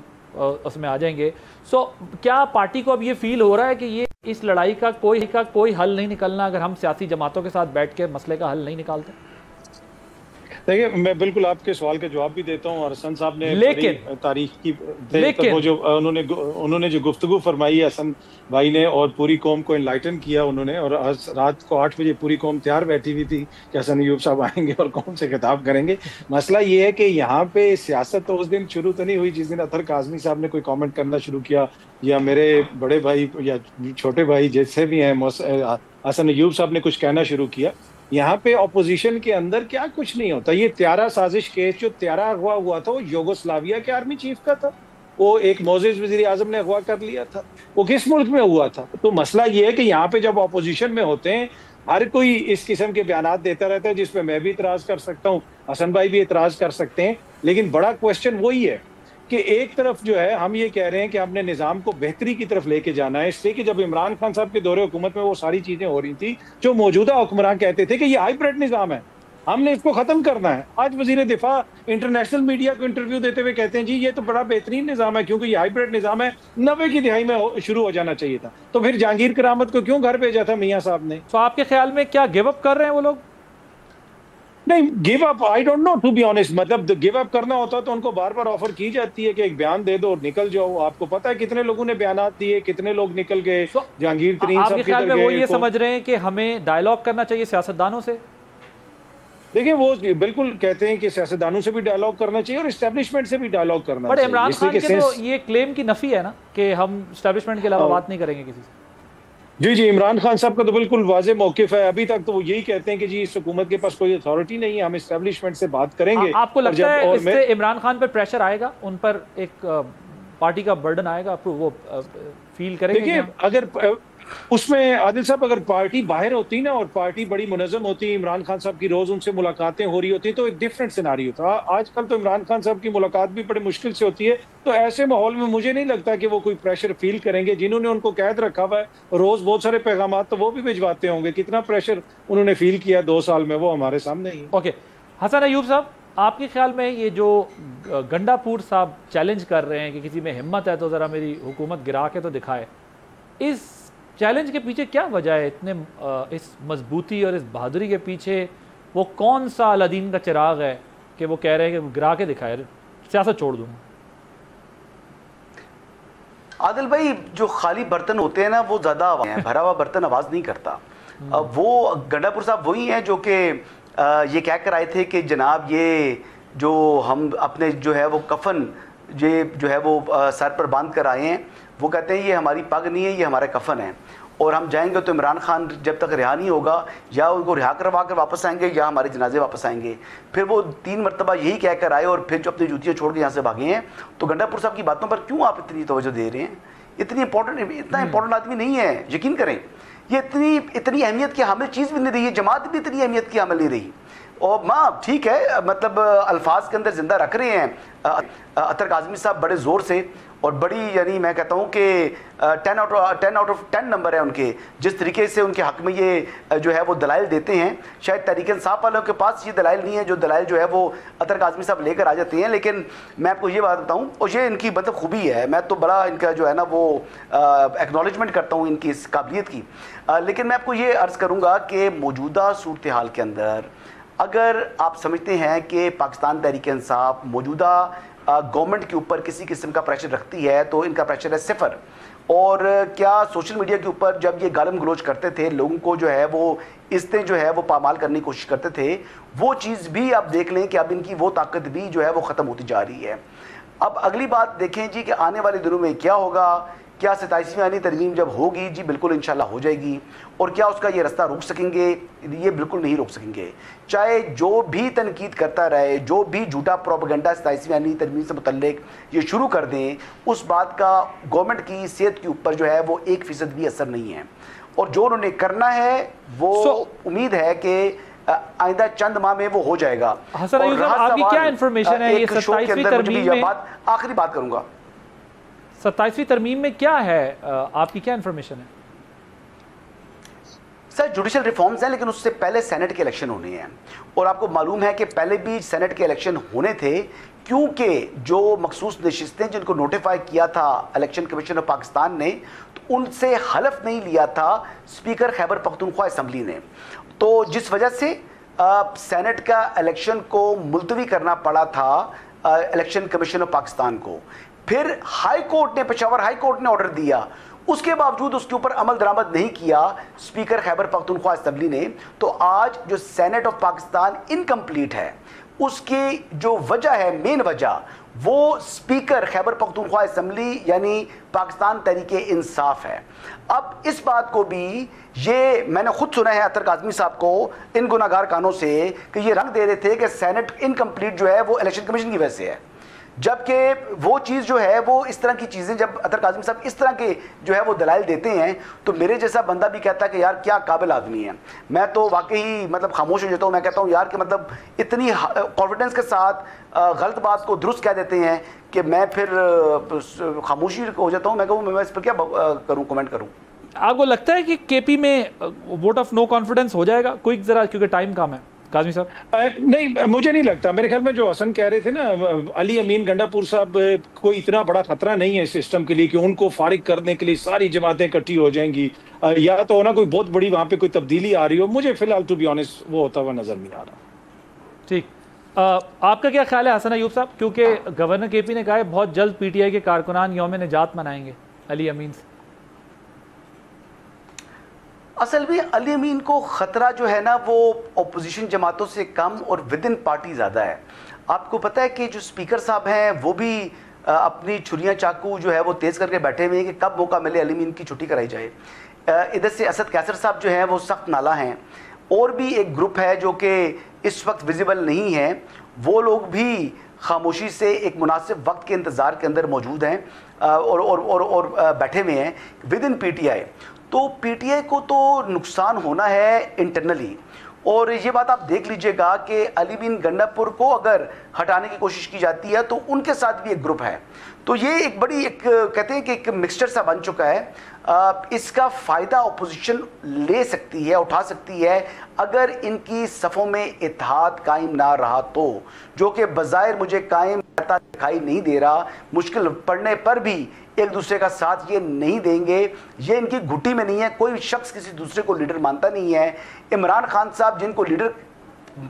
उसमें आ जाएंगे। सो क्या पार्टी को अब ये फील हो रहा है कि ये इस लड़ाई का कोई हल नहीं निकलना अगर हम सियासी जमातों के साथ बैठ के मसले का हल नहीं निकालते? देखिए, मैं बिल्कुल आपके सवाल का जवाब भी देता हूँ। और हसन साहब ने लेकिन तारीख की वो जो उन्होंने जो गुफ्तगू फरमाई है हसन भाई ने, और पूरी कौम को इनलाइटन किया उन्होंने। और रात को 8 बजे पूरी कौम तैयार बैठी हुई थी कि हसन अयूब साहब आएंगे और कौम से खिताब करेंगे। मसला ये है कि यहाँ पे सियासत तो उस दिन शुरू तो नहीं हुई जिस दिन अतर काज़मी साहब ने कोई कॉमेंट करना शुरू किया, या मेरे बड़े भाई या छोटे भाई जैसे भी हैं हसन अयूब साहब ने कुछ कहना शुरू किया। यहाँ पे ऑपोजिशन के अंदर क्या कुछ नहीं होता। ये त्यारा साजिश केस जो त्यारा अगवा हुआ था वो यूगोस्लाविया के आर्मी चीफ का था, वो एक मोज़ेज़ वज़ीर आज़म ने अगवा कर लिया था, वो किस मुल्क में हुआ था? तो मसला ये है कि यहाँ पे जब ऑपोजिशन में होते हैं हर कोई इस किस्म के बयानात देता रहता है जिसपे मैं भी इतराज़ कर सकता हूँ, हसन भाई भी इतराज़ कर सकते हैं। लेकिन बड़ा क्वेश्चन वही है कि एक तरफ जो है हम ये कह रहे हैं कि हमने निज़ाम को बेहतरी की तरफ लेके जाना है, इसलिए कि जब इमरान खान साहब के दौरे हुकूमत में वो सारी चीज़ें हो रही थी जो मौजूदा हुक्मरान कहते थे कि ये हाइब्रिड निज़ाम है, हमने इसको ख़त्म करना है। आज वज़ीर दिफा इंटरनेशनल मीडिया को इंटरव्यू देते हुए कहते हैं जी ये तो बड़ा बेहतरीन निज़ाम है क्योंकि ये हाइब्रिड निज़ाम है, 90 की दिहाई में शुरू हो जाना चाहिए था। तो फिर जहांगीर करामत को क्यों घर भेजा था मियाँ साहब ने? तो आपके ख्याल में क्या गिव अप कर रहे हैं वो लोग? नहीं, give up I don't know, to be honest. मतलब गिव अप करना होता तो उनको बार बार ऑफर की जाती है कि एक बयान दे दो और निकल जाओ। आपको पता है कितने लोगों ने बयानात दिए, कितने लोग निकल गए। जहांगीर तरीन साहब आपके ख्याल में वो ये समझ रहे हैं कि हमें डायलॉग करना चाहिए सियासतदानों से? देखिए, वो बिल्कुल कहते हैं कि सियासतदानों से भी डायलॉग करना चाहिए और इस्टेब्लिशमेंट से भी डायलॉग करना चाहिए। इमरान खान के तो ये क्लेम की नफी है ना कि हम इस्टेब्लिशमेंट के अलावा बात नहीं करेंगे किसी से। जी, इमरान खान साहब का तो बिल्कुल वाज़ेह मौक़िफ़ है। अभी तक तो वो यही कहते हैं कि जी इस हुकूमत के पास कोई अथॉरिटी नहीं है, हम इस्टेब्लिशमेंट से बात करेंगे। आपको लगता है इससे इमरान खान पर प्रेशर आएगा, उन पर एक पार्टी का बर्डन आएगा, वो फील करेंगे? देखिए, अगर उसमें आदिल साहब अगर पार्टी बाहर होती ना और पार्टी बड़ी मुनज़्ज़म होती, इमरान खान साहब की रोज़ उनसे मुलाकातें हो रही होती तो एक डिफरेंट सिनारियो था। आजकल तो इमरान खान साहब की मुलाकात भी बड़ी मुश्किल से होती है, तो ऐसे माहौल में मुझे नहीं लगता कि वो कोई प्रेशर फील करेंगे। जिन्होंने उनको कैद रखा हुआ है रोज़ बहुत सारे पैगाम तो वो भी भिजवाते होंगे, कितना प्रेशर उन्होंने फील किया 2 साल में वो हमारे सामने ही। ओके, हसन अयूब साहब, आपके ख्याल में ये जो गंडापुर साहब चैलेंज कर रहे हैं कि किसी में हिम्मत है तो ज़रा मेरी हुकूमत गिरा के तो दिखाए, इस चैलेंज के पीछे क्या वजह है? इतने इस मजबूती और इस बहादुरी के पीछे वो कौन सा अलादीन का चिराग है कि वो कह रहे हैं कि गिरा के दिखाए, सियासत छोड़ दूंगा? आदिल भाई, जो खाली बर्तन होते हैं ना वो ज़्यादा आवाज़ हैं, भरा हुआ बर्तन आवाज़ नहीं करता। वो गंडापुर साहब वही हैं जो कि ये कह कर आए थे कि जनाब ये जो हम अपने जो है वो कफन ये जो है वो सर पर बांध कर आए हैं, वो कहते हैं ये हमारी पग नहीं है, ये हमारा कफन है। और हम जाएंगे तो इमरान खान जब तक रिहा नहीं होगा, या उनको रिहा करवा कर वापस आएंगे या हमारे जनाजे वापस आएंगे। फिर वो 3 मरतबा यही कह कर आए और फिर जो अपनी जूतियाँ छोड़ के यहाँ से भागे हैं। तो गंडापुर साहब की बातों पर क्यों आप इतनी तवज्जो दे रहे हैं? इतना इंपॉर्टेंट आदमी नहीं है, यकीन करें। ये इतनी अहमियत की हामिल चीज़ भी नहीं रही है, जमात भी इतनी अहमियत की हामिल नहीं रही। और माँ ठीक है, मतलब अल्फाज के अंदर जिंदा रख रहे हैं अतर काज़मी साहब बड़े ज़ोर से, और बड़ी यानी मैं कहता हूँ कि 10 आउट ऑफ 10 नंबर है उनके, जिस तरीके से उनके हक़ में ये जो है वो दलाइल देते हैं। शायद तहरीक इंसाफ वालों के पास ये दलाइल नहीं है, जो दलाइल जो है वो अतर काज़मी साहब लेकर आ जाते हैं। लेकिन मैं आपको ये बात बताऊँ, और ये इनकी मतलब खूबी है, मैं तो बड़ा इनका जो है ना वो एक्नॉलेजमेंट करता हूँ इनकी इस काबिलियत की। लेकिन मैं आपको ये अर्ज़ करूँगा कि मौजूदा सूरत हाल के अंदर अगर आप समझते हैं कि पाकिस्तान तहरीक इंसाफ मौजूदा गवर्नमेंट के ऊपर किसी किस्म का प्रेशर रखती है, तो इनका प्रेशर है सिफर। और क्या सोशल मीडिया के ऊपर जब ये गालम गलोच करते थे, लोगों को जो है वो इससे जो है वो पामाल करने की कोशिश करते थे, वो चीज़ भी आप देख लें कि अब इनकी वो ताकत भी जो है वो ख़त्म होती जा रही है। अब अगली बात देखें जी कि आने वाले दिनों में क्या होगा। क्या 27वीं आईनी तरमीम जब होगी जी बिल्कुल इंशाल्लाह हो जाएगी, और क्या उसका ये रास्ता रोक सकेंगे? ये बिल्कुल नहीं रोक सकेंगे। चाहे जो भी तनकीद करता रहे, जो भी झूठा प्रोपेगेंडा 27वीं आईनी तरमीम से मुतल्लिक ये शुरू कर दें, उस बात का गवर्नमेंट की सेहत के ऊपर जो है वो 1% भी असर नहीं है। और जो उन्होंने करना है वो उम्मीद है कि आइंदा चंद माह में वो हो जाएगा। हसन अयूब साहब, आपकी क्या इंफॉर्मेशन है? ये 27वीं तरमीम में आखिरी बात करूंगा, 27वीं तरमीम में क्या है, आपकी क्या इंफॉर्मेशन है? सर जुडिशल रिफॉर्म्स हैं, लेकिन उससे पहले सेनेट के इलेक्शन होने हैं। और आपको मालूम है कि पहले भी सेनेट के इलेक्शन होने थे, क्योंकि जो मखसूस नशिस्तें जिनको नोटिफाई किया था इलेक्शन कमीशन ऑफ पाकिस्तान ने, तो उनसे हलफ नहीं लिया था स्पीकर खैबर पख्तूनख्वा असम्बली ने। तो जिस वजह से सेनेट का इलेक्शन को मुलतवी करना पड़ा था इलेक्शन कमीशन ऑफ पाकिस्तान को। फिर हाई कोर्ट ने, पेशावर हाई कोर्ट ने ऑर्डर दिया, उसके बावजूद उसके ऊपर अमल दरामद नहीं किया स्पीकर खैबर पख्तूनख्वा असम्बली ने। तो आज जो सेनेट ऑफ पाकिस्तान इनकम्प्लीट है, उसकी जो वजह है, मेन वजह, वो स्पीकर खैबर पख्तूनख्वा असम्बली यानी पाकिस्तान तहरीक इंसाफ है। अब इस बात को भी ये मैंने खुद सुना है अतर काज़मी साहब को इन गुनाहगार कानों से कि ये रंग दे रहे थे कि सेनेट इनकम्प्लीट जो है वो इलेक्शन कमीशन की वजह से है, जबकि वो चीज़ जो है वो इस तरह की चीज़ें जब अतर काज़मी साहब इस तरह के जो है वो दलाइल देते हैं, तो मेरे जैसा बंदा भी कहता है कि यार क्या काबिल आदमी है। मैं तो वाकई मतलब खामोश हो जाता हूँ। मैं कहता हूँ यार कि मतलब इतनी कॉन्फिडेंस के साथ गलत बात को दुरुस्त कह देते हैं कि मैं फिर खामोशी हो जाता हूँ। मैं कहूँ मैं इस पर क्या करूँ, कमेंट करूँ। आपको लगता है कि केपी में वोट ऑफ नो कॉन्फिडेंस हो जाएगा? क्विक जरा, क्योंकि टाइम कम है। काज़मी साहब, नहीं, मुझे नहीं लगता। मेरे ख्याल में जो हसन कह रहे थे ना, अली अमीन गंडापुर साहब, कोई इतना बड़ा खतरा नहीं है सिस्टम के लिए कि उनको फारिग करने के लिए सारी जमातें इकट्ठी हो जाएंगी, या तो ना कोई बहुत बड़ी वहां पे कोई तब्दीली आ रही हो। मुझे फिलहाल टू बी ऑनेस्ट वो होता हुआ नजर नहीं आ रहा। ठीक, आपका क्या ख्याल है हसन अयूब साहब? क्योंकि गवर्नर केपी ने कहा है बहुत जल्द पीटीआई के कारकुनान यौम निजात मनाएंगे अली अमीन से। असल में अली अमीन को ख़तरा जो है ना वो अपोजिशन जमातों से कम और विद इन पार्टी ज़्यादा है। आपको पता है कि जो स्पीकर साहब हैं वो भी अपनी छुरियाँ चाकू जो है वो तेज़ करके बैठे हुए हैं कि कब मौका मिले अली अमीन की छुट्टी कराई जाए। इधर से असद कैसर साहब जो हैं वो सख्त नाला हैं, और भी एक ग्रुप है जो कि इस वक्त विजिबल नहीं है, वो लोग भी खामोशी से एक मुनासिब वक्त के इंतज़ार के अंदर मौजूद हैं और बैठे हुए हैं विद इन पीटीआई। तो पीटीआई को तो नुकसान होना है इंटरनली, और ये बात आप देख लीजिएगा कि अली बिन गंडापुर को अगर हटाने की कोशिश की जाती है तो उनके साथ भी एक ग्रुप है। तो ये एक बड़ी एक कहते हैं कि एक मिक्सचर सा बन चुका है। इसका फ़ायदा अपोजिशन ले सकती है, उठा सकती है, अगर इनकी सफ़ों में इत्तेहाद कायम ना रहा तो, जो कि बज़ाहिर मुझे कायम रहता दिखाई नहीं दे रहा। मुश्किल पड़ने पर भी एक दूसरे का साथ ये नहीं देंगे, ये इनकी घुट्टी में नहीं है। कोई शख्स किसी दूसरे को लीडर मानता नहीं है। इमरान खान साहब जिनको लीडर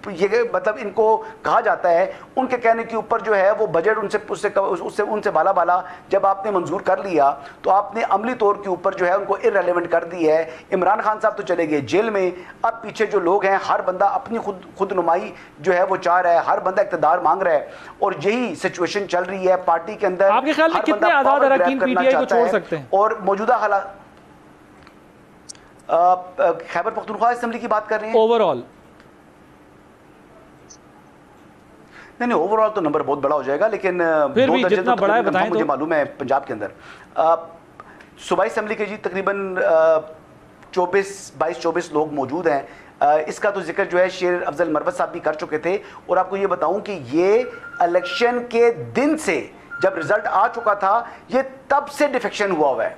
ये मतलब इनको कहा जाता है, उनके कहने के ऊपर जो है वो बजट उनसे बाला बाला जब आपने मंजूर कर लिया तो आपने अमली तौर के ऊपर जो है उनको इररेलेवेंट कर दी है। इमरान खान साहब तो चले गए जेल में। अब पीछे जो लोग हैं, हर बंदा अपनी खुद नुमाई जो है वो चाह रहा है, हर बंदा इक़्तिदार मांग रहा है, और यही सिचुएशन चल रही है पार्टी के अंदर। आपके ख्याल में कितने आज़ाद अरकान पीटीआई को छोड़ सकते हैं? और मौजूदा हालात खैबर पख्तूनख्वा असेंबली की बात कर रहे हैं? ओवरऑल नहीं, ओवरऑल तो नंबर बहुत बड़ा हो जाएगा, लेकिन फिर दो भी दर्जन जितना तो बड़ा है तकरीबन बताएं मुझे तो। मालूम है पंजाब के अंदर सूबाई असेंबली के जी तकरीबन 22-24 लोग मौजूद हैं। इसका तो जिक्र जो है शेर अफजल मरवत साहब भी कर चुके थे। और आपको ये बताऊं कि ये इलेक्शन के दिन से जब रिजल्ट आ चुका था, ये तब से डिफेक्शन हुआ हुआ है,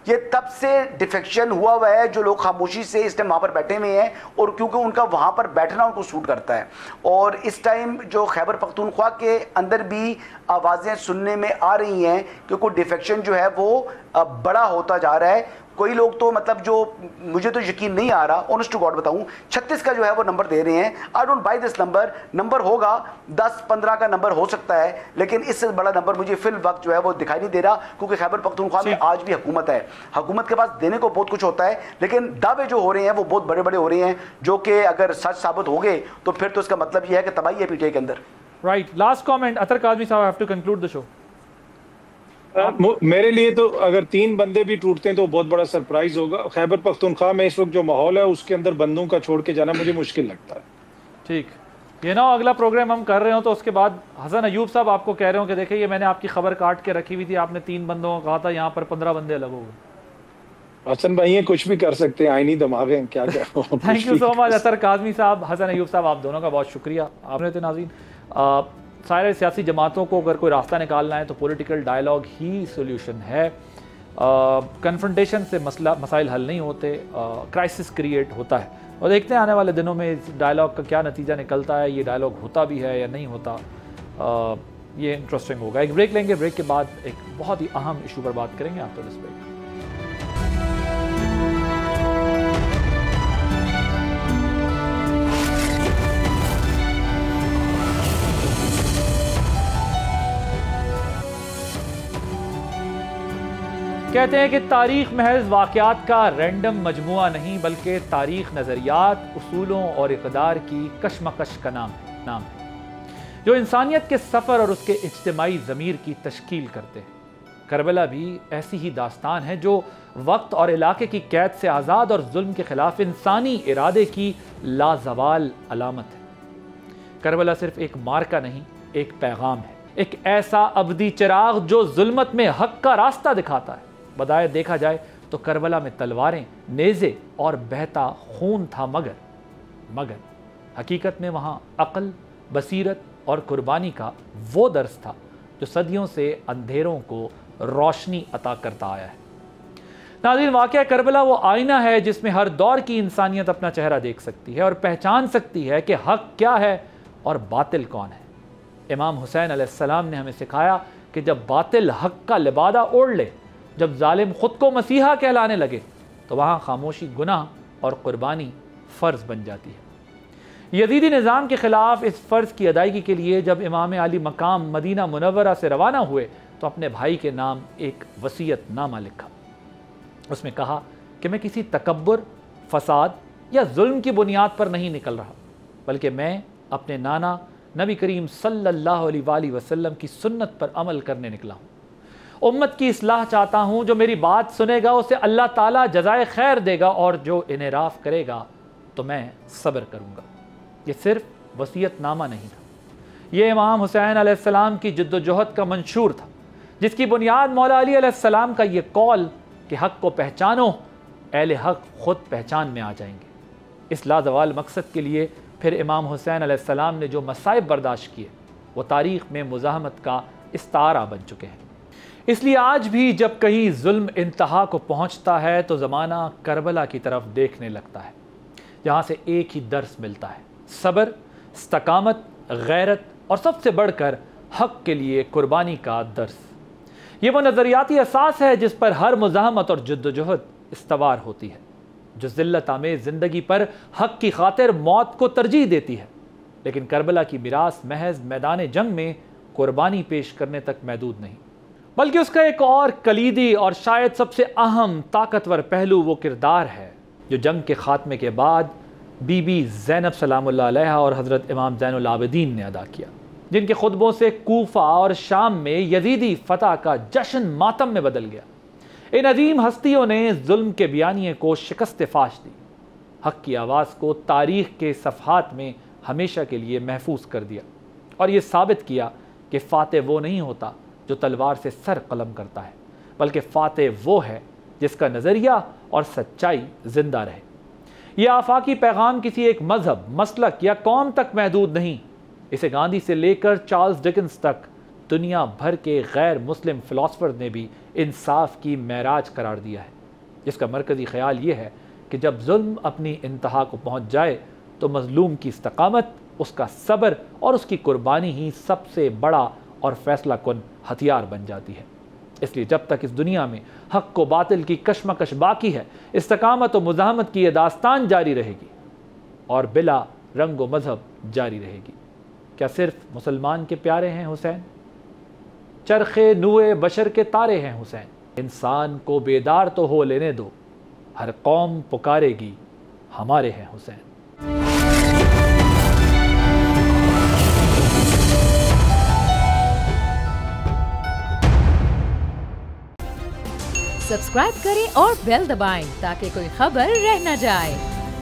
ये तब से डिफेक्शन हुआ हुआ है। जो लोग खामोशी से इस टाइम वहाँ पर बैठे हुए हैं, और क्योंकि उनका वहाँ पर बैठना उनको सूट करता है, और इस टाइम जो खैबर पख्तूनख्वा के अंदर भी आवाज़ें सुनने में आ रही हैं क्योंकि डिफेक्शन जो है वो बड़ा होता जा रहा है। कोई लोग तो मतलब जो मुझे तो यकीन नहीं आ रहा, ऑनेस्ट टू गॉड बताऊं, 36 का जो है वो नंबर दे रहे हैं। I don't by this number होगा 10-15 का नंबर हो सकता है, लेकिन इससे बड़ा नंबर मुझे फिल वक्त जो है वो दिखाई नहीं दे रहा, क्योंकि खैबर पख्तूनख्वा में आज भी हुकूमत है। हुकूमत के पास देने को बहुत कुछ होता है, लेकिन दावे जो हो रहे हैं वो बहुत बड़े बड़े हो रहे हैं, जो कि अगर सच साबित हो गए तो फिर तो इसका मतलब यह है कि तबाही है पीटीआई के अंदर। Right, last comment Athar Kazmi साहब, have to conclude the show. मेरे लिए तो अगर 3 बंदे भी टूटते हैं तो बहुत बड़ा सरप्राइज होगा। खैबर पख्तूनख्वा में इस वक्त जो माहौल है उसके अंदर बंदों का छोड़ के जाना मुझे मुश्किल लगता है। ठीक, ये ना अगला प्रोग्राम हम कर रहे हो तो उसके बाद हसन अयूब साहब आपको कह रहे हो कि देखिए ये मैंने आपकी खबर काट के रखी हुई थी, आपने 3 बंदों को कहा था, यहाँ पर 15 बंदे अलग हो गए। हसन भाई ये कुछ भी कर सकते हैं, आईनी दिमाग है, क्या क्या। थैंक यू सो मच अतर काज़मी साहब, हसन अयूब साहब, आप दोनों का बहुत शुक्रिया। आपने तो नाज़रीन सारे सियासी जमातों को अगर कोई रास्ता निकालना है तो पॉलिटिकल डायलॉग ही सोल्यूशन है। कन्फ्रंटेशन से मसाइल हल नहीं होते, क्राइसिस क्रिएट होता है। और देखते हैं आने वाले दिनों में इस डायलॉग का क्या नतीजा निकलता है, ये डायलॉग होता भी है या नहीं होता। ये इंटरेस्टिंग होगा। एक ब्रेक लेंगे, ब्रेक के बाद एक बहुत ही अहम इशू पर बात करेंगे आफ्टर दिस ब्रेक। कहते हैं कि तारीख़ महज वाक़यात का रैंडम मजमुआ नहीं, बल्कि तारीख़ नज़रियात, उसूलों और इक़दार की कशमकश का नाम है, जो इंसानियत के सफ़र और उसके इज्तिमाई ज़मीर की तश्कील करते हैं। करबला भी ऐसी ही दास्तान है जो वक्त और इलाके की कैद से आज़ाद और जुल्म के ख़िलाफ़ इंसानी इरादे की लाजवाल अलामत है। करबला सिर्फ एक मार्का नहीं, एक पैगाम है, एक ऐसा अबदी चिराग जो जुल्मत में हक़ का रास्ता दिखाता है। बदाए देखा जाए तो करबला में तलवारें, नेज़े और बहता खून था, मगर हकीकत में वहाँ अक़ल, बसीरत और कुर्बानी का वो दर्स था जो सदियों से अंधेरों को रोशनी अता करता आया है। नाज़रीन, वाक़या करबला वो आईना है जिसमें हर दौर की इंसानियत अपना चेहरा देख सकती है और पहचान सकती है कि हक़ क्या है और बातिल कौन है। इमाम हुसैन अलैहिस्सलाम ने हमें सिखाया कि जब बातिल हक़ का लिबादा ओढ़ ले, जब जालिम ख़ुद को मसीहा कहलाने लगे, तो वहाँ खामोशी गुनाह और कुर्बानी फ़र्ज़ बन जाती है। यज़ीदी निज़ाम के ख़िलाफ़ इस फ़र्ज़ की अदायगी के लिए जब इमाम अली मकाम मदीना मुनव्वरा से रवाना हुए तो अपने भाई के नाम एक वसीयतनामा लिखा। उसमें कहा कि मैं किसी तकब्बुर, फ़साद या जुल्म की बुनियाद पर नहीं निकल रहा, बल्कि मैं अपने नाना नबी करीम सल्लल्लाहु अलैहि वसल्लम की सुन्नत पर अमल करने निकला हूँ। उम्मत की इस्लाह चाहता हूँ, जो मेरी बात सुनेगा उसे अल्लाह ताला जज़ाए खैर देगा, और जो इनेराफ़ करेगा तो मैं सब्र करूँगा। ये सिर्फ वसीयतनामा नहीं था, ये इमाम हुसैन अलैहिस्सलाम की जिद्दोजहद का मंशूर था, जिसकी बुनियाद मौला अली अलैहिस्सलाम का ये कौल कि हक़ को पहचानो, अहले हक़ ख़ुद पहचान में आ जाएंगे। इस लाजवाल मकसद के लिए फिर इमाम हुसैन अलैहिस्सलाम ने जो मसाइब बर्दाश्त किए वो तारीख़ में मुज़ाहमत का इस्तारा बन चुके हैं। इसलिए आज भी जब कहीं जुल्म इंतहा को पहुंचता है तो ज़माना करबला की तरफ देखने लगता है, जहाँ से एक ही दर्स मिलता है, सब्र, इस्तकामत, गैरत और सबसे बढ़कर हक़ के लिए कुर्बानी का दर्स। ये वो नज़रियाती असास है जिस पर हर मुज़ाहमत और जद्दोजहद इस्तवार होती है, जो ज़िल्लत आमेज़ ज़िंदगी पर हक़ की खातिर मौत को तरजीह देती है। लेकिन करबला की मिरास महज मैदान जंग में कुर्बानी पेश करने तक महदूद नहीं, बल्कि उसका एक और कलीदी और शायद सबसे अहम ताकतवर पहलू वो किरदार है जो जंग के ख़ात्मे के बाद बीबी ज़ैनब सलामुल्लाह अलैहा और हज़रत इमाम ज़ैनुल आबिदीन ने अदा किया, जिनके खुतबों से कूफा और शाम में यजीदी फतह का जश्न मातम में बदल गया। इन अजीम हस्तियों ने जुल्म के बयानिए को शिकस्त फाश दी, हक की आवाज़ को तारीख के सफ़हात में हमेशा के लिए महफूज कर दिया और ये साबित किया कि फ़ातेह वो नहीं होता जो तलवार से सर कलम करता है, बल्कि फ़ातेह वो है जिसका नज़रिया और सच्चाई ज़िंदा रहे। यह आफाकी पैगाम किसी एक मज़हब, मसलक या कौम तक महदूद नहीं, इसे गांधी से लेकर चार्ल्स डिकेंस तक दुनिया भर के गैर मुस्लिम फ़िलासफ़र ने भी इंसाफ की महराज करार दिया है, जिसका मरकज़ी ख्याल ये है कि जब जुल्म अपनी इंतहा को पहुँच जाए तो मज़लूम की इस्तकामत, उसका सब्र और उसकी कुर्बानी ही सबसे बड़ा और फैसला कुन हथियार बन जाती है। इसलिए जब तक इस दुनिया में हक़ को बातिल की कशमकश बाकी है, इस्तकामत और मुज़ाहमत की यह दास्तान जारी रहेगी और बिला रंग व मज़हब जारी रहेगी। क्या सिर्फ मुसलमान के प्यारे हैं हुसैन? चरखे नूए बशर के तारे हैं हुसैन। इंसान को बेदार तो हो लेने दो, हर कौम पुकारेगी हमारे हैं हुसैन। सब्सक्राइब करें और बेल दबाएं ताकि कोई खबर रह न जाए।